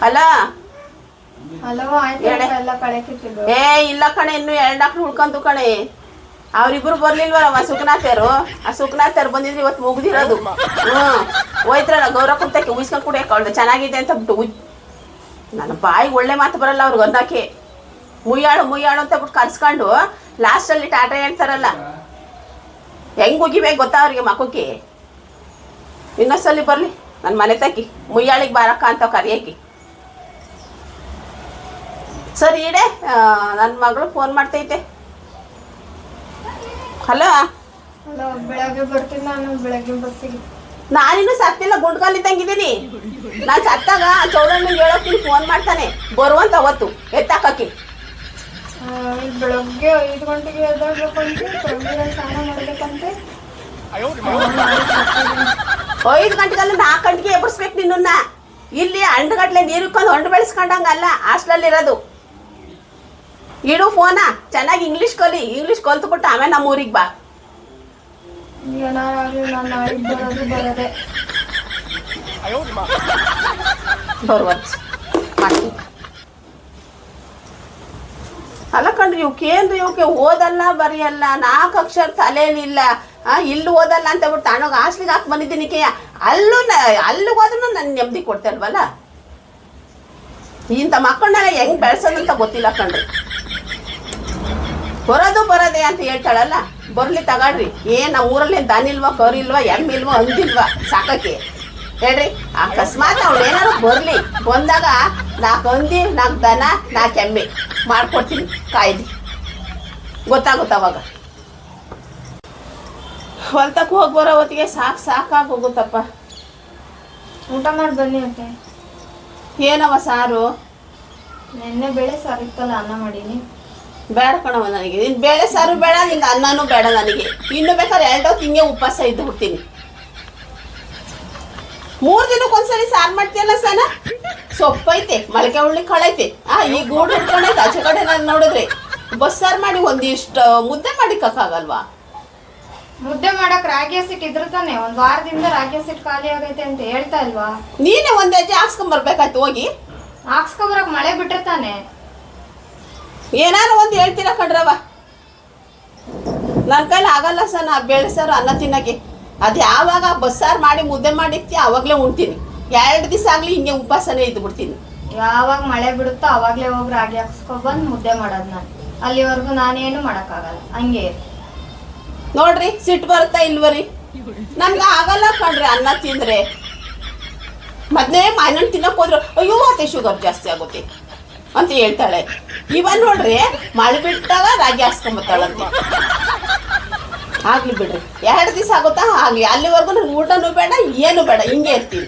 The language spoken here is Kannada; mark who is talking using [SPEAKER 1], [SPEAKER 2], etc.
[SPEAKER 1] ಅಲ್ಲ
[SPEAKER 2] ಎಲ್ಲ
[SPEAKER 1] ಇಲ್ಲ ಕಣೆ, ಇನ್ನು 2 ಡಾಕ್ಟ್ರು ಉಳ್ಕೊಂತು ಕಣೆ. ಅವ್ರಿಬ್ರು ಬರ್ಲಿಲ್ವಲ್ಲ ಸುಖನಾಥರು. ಆ ಸುಖನಾಥರು ಬಂದಿದ್ರು ಇವತ್ತು ಮುಗ್ದಿರೋದು. ಹೋಯ್ತ್ರಲ್ಲ ಗೌರವ ಕುಂತಕ್ಕೆ ಉಯಿಸ್ಕೊಂಡು ಕುಡಿಯಕ್ಕೆ ಅವಳ್ದು ಚೆನ್ನಾಗಿದೆ ಅಂತ ಬಿಟ್ಟು ನನ್ನ ಬಾಯಿಗೆ ಒಳ್ಳೆ ಮಾತು ಬರಲ್ಲ ಅವ್ರಿಗೆ ಅನ್ನಕ್ಕೆ. ಮುಯ್ಯಾಳು ಅಂತ ಬಿಟ್ಟು ಕರ್ಸ್ಕೊಂಡು ಲಾಸ್ಟಲ್ಲಿ ಟಾಟಾ ಹೇಳ್ತಾರಲ್ಲ, ಹೆಂಗೆ ಉಗಿಬೇಕು ಗೊತ್ತಾ ಅವ್ರಿಗೆ ಮಕ್ಕಕ್ಕೆ. ಇನ್ನೊಂದ್ಸಲಿ ಬರಲಿ ನನ್ನ ಮನೆ ತಕ್ಕಿ ಮುಯ್ಯಾಳಿಗೆ ಬಾರಕ್ಕ ಅಂತ ಕರಿಯಕ್ಕೆ. ಸರಿ ಇಡೆ, ನನ್ನ ಮಗಳು ಫೋನ್ ಮಾಡ್ತೈತೆ. ಹಲೋ,
[SPEAKER 2] ಬೆಳಗ್ಗೆ ಬರ್ತೀನಿ ನಾನು, ಬೆಳಗ್ಗೆ ಬಸ್ಸಿಗೆ.
[SPEAKER 1] ನಾನಿನ್ನು ಸತ್ತಿಲ್ಲ, ಗುಂಡ್ಕಲ್ಲಿದ್ದಂಗಿದ್ದೀನಿ. ನಾನು ಸತ್ತಾಗ ಚೌಡಣ್ಣಗೆ ಹೇಳೋಕ್ಕಿಂತ ಫೋನ್ ಮಾಡ್ತಾನೆ ಬರುವಂತ ಅವತ್ತು ಎತ್ತಾಕಿ.
[SPEAKER 2] ಬೆಳಗ್ಗೆ 5 ಗಂಟೆಗೆ ಎದ್ದೇಳ್ಬೇಕಂತೆ, ಸ್ನಾನ ಮಾಡ್ಬೇಕಂತೆ.
[SPEAKER 1] 5 ಗಂಟೆಗಲ್ಲ 4 ಗಂಟೆಗೆ ಎಬ್ಬರಿಸ್ಬೇಕು ನಿನ್ನ. ಇಲ್ಲಿ 2 ಗಂಟೆ ನೀರಿಕ್ಕೊಂಡು ಹೊಂಡು ಬೆಳೆಸ್ಕೊಂಡಂಗಲ್ಲ ಹಾಸ್ಟೆಲಲ್ಲಿರೋದು. ಇಡು ಫೋನ, ಚೆನ್ನಾಗಿ ಇಂಗ್ಲೀಷ್ ಕಲಿ. ಇಂಗ್ಲೀಷ್ ಕಲ್ತ್ಬಿಟ್ಟು ಆಮೇಲೆ ನಮ್ಮ ಊರಿಗೆ ಬಾ. ಅಲ್ಲ ಕಣ್ರಿ, ಇವಕ್ಕೆ ಓದಲ್ಲ ಬರೆಯಲ್ಲ, 4 ಅಕ್ಷರ ತಲೆಯಲ್ಲಿಲ್ಲ. ಇಲ್ಲಿ ಓದಲ್ಲ ಅಂತ ಬಿಟ್ಟು ತಾಣೋಗ ಹಾಸ್ಲಿಗೆ ಹಾಕಿ ಬಂದಿದ್ದೀನಿ. ಅಲ್ಲಿ ಹೋದ್ರೂ ನನ್ನ ನೆಮ್ಮದಿ ಕೊಡ್ತಲ್ವಲ್ಲ. ಇಂಥ ಮಕ್ಕಳನ್ನೆಲ್ಲ ಹೆಂಗ್ ಬೆಳೆಸೋದಂತ ಗೊತ್ತಿಲ್ಲ ಕಣ್ರಿ. ಬರೋದೇ ಅಂತ ಹೇಳ್ತಾಳಲ್ಲ, ಬರ್ಲಿ ತಗೊಳ್ರಿ. ನಮ್ಮ ಊರಲ್ಲಿ ದನ ಇಲ್ವಾ, ಕರು ಇಲ್ವಾ, ಎಮ್ಮೆ ಇಲ್ವಾ, ಅಂದಿಲ್ವಾ ಸಾಕಕ್ಕೆ ಹೇಳ್ರಿ. ಅಕಸ್ಮಾತ್ ಅವಳು ಏನಾರು ಬರ್ಲಿ, ಬಂದಾಗ 4 ಹಂದಿ, 4 ದನ, 4 ಎಮ್ಮೆ ಮಾಡ್ಕೊಡ್ತೀನಿ ಕಾಯ್ದು. ಗೊತ್ತಾಗುತ್ತೆ ಅವಾಗ. ಹೊಲ್ತಕ್ಕೆ ಹೋಗಿ ಬರೋ ಹೊತ್ತಿಗೆ ಸಾಕಾಗಿ ಹೋಗುತ್ತಪ್ಪ.
[SPEAKER 2] ಊಟ ಮಾಡಿ ಬನ್ನಿ ಅಂತ.
[SPEAKER 1] ಏನವ ಸಾರು?
[SPEAKER 2] ನೆನ್ನೆ ಬೇಳೆ ಸಾರು ಇತ್ತಲ್ಲ, ಅನ್ನ ಮಾಡೀನಿ.
[SPEAKER 1] ಬೇಡ ಕಣವ ನನಗೆ, ನಿನ್ ಬೇಳೆ ಸಾರು ಬೇಡ, ನಿಂಗೆ ಅನ್ನನೂ ಬೇಡ ನನಗೆ. ಇನ್ನು ಬೇಕಾದ್ರೆ 2 ಹೊತ್ತು ಹಿಂಗೆ ಉಪವಾಸ ಇದ್ದು ಬಿಡ್ತೀನಿ. 3 ದಿನಕ್ಕೊಂದ್ಸರಿ ಸಾರು ಮಾಡ್ತೀಯಲ್ಲ ಸನ. ಸೊಪ್ಪೈತೆ, ಮೊಳಕೆ ಹುಳ್ಳಿ ಕಳೈತೆ, ಈ ಗೂಡು ಹಿಡ್ಕೊಂಡೈತೆ ಆಚೆ ಕಡೆ. ನಾನು ನೋಡಿದ್ರೆ ಬಸ್ಸಾರು ಮಾಡಿ ಒಂದಿಷ್ಟು ಮುದ್ದೆ ಮಾಡಿಕ್ಕಾಗಲ್ವಾ?
[SPEAKER 2] ಮುದ್ದೆ ಮಾಡಕ್ ರಾಗಿ ಹಸಿಟ್ ಇದ್ರು ತಾನೆ. 1 ವಾರದಿಂದ ರಾಗಿ ಹಸಿಟ್ ಖಾಲಿ ಆಗೈತೆ ಅಂತ ಹೇಳ್ತಾ ಇಲ್ವಾ?
[SPEAKER 1] ನೀನೇ 1 ಹೆಜ್ಜೆ ಹಾಕ್ಸ್ಕೊಂಬರ್ಬೇಕಾಯ್ತು ಹೋಗಿ.
[SPEAKER 2] ಹಾಕ್ಸ್ಕೊಬರಕ್ ಮಳೆ ಬಿಟ್ರೆ ತಾನೆ.
[SPEAKER 1] ಏನಾರು ಒಂದು ಹೇಳ್ತೀರ ಕಣ್ರವ, ನನ್ನ ಕೈಲಿ ಆಗಲ್ಲ ಸರ್. ನಾ ಬೇಳೆ ಸಾರು ಅನ್ನ ತಿನ್ನಕ್ಕೆ. ಅದು ಯಾವಾಗ ಬಸ್ಸಾರು ಮಾಡಿ ಮುದ್ದೆ ಮಾಡಿರ್ತೀಯ ಅವಾಗಲೇ ಉಣ್ತೀನಿ. 2 ದಿವಸ ಆಗಲಿ ಹಿಂಗೆ ಉಪವಾಸನೇ ಇದ್ದು ಬಿಡ್ತೀನಿ.
[SPEAKER 2] ಯಾವಾಗ ಮಳೆ ಬಿಡುತ್ತೋ ಅವಾಗಲೇ ಹೋಗಿ ರಾಗಿ ಹಾಕ್ಸ್ಕೊಬಂದು ಮುದ್ದೆ ಮಾಡೋದು ನಾನು. ಅಲ್ಲಿವರೆಗೂ ನಾನೇನು ಮಾಡೋಕ್ಕಾಗಲ್ಲ. ಹಂಗೆ
[SPEAKER 1] ನೋಡ್ರಿ, ಸಿಟ್ಟು ಬರುತ್ತಾ ಇಲ್ವರಿ? ನನ್ಗೆ ಆಗಲ್ಲ ಕಣ್ರಿ ಅನ್ನ ತಿಂದರೆ. ಮೊದಲೇ ಮಾವಿನಣ್ಣು ತಿನ್ನಕ್ಕೆ ಹೋದ್ರು, ಅಯ್ಯೋ ಅತ್ತೆ ಶುಗರ್ ಜಾಸ್ತಿ ಆಗುತ್ತೆ ಅಂತ ಹೇಳ್ತಾಳೆ. ಇವನ್ ನೋಡ್ರಿ, ಮಳೆ ಬಿಟ್ಟಾಗ ರಾಗಿ ಹಾಕ್ಸ್ಕೊಂಬತ್ತಾಳಂತೆ. ಆಗ್ಲಿ ಬಿಡ್ರಿ, 2 ದಿವಸ ಆಗುತ್ತಾ ಆಗ್ಲಿ. ಅಲ್ಲಿವರೆಗೂ ನನ್ಗೆ ಊಟನೂ ಬೇಡ, ಏನು ಬೇಡ, ಹಿಂಗೆ ಇರ್ತೀನಿ.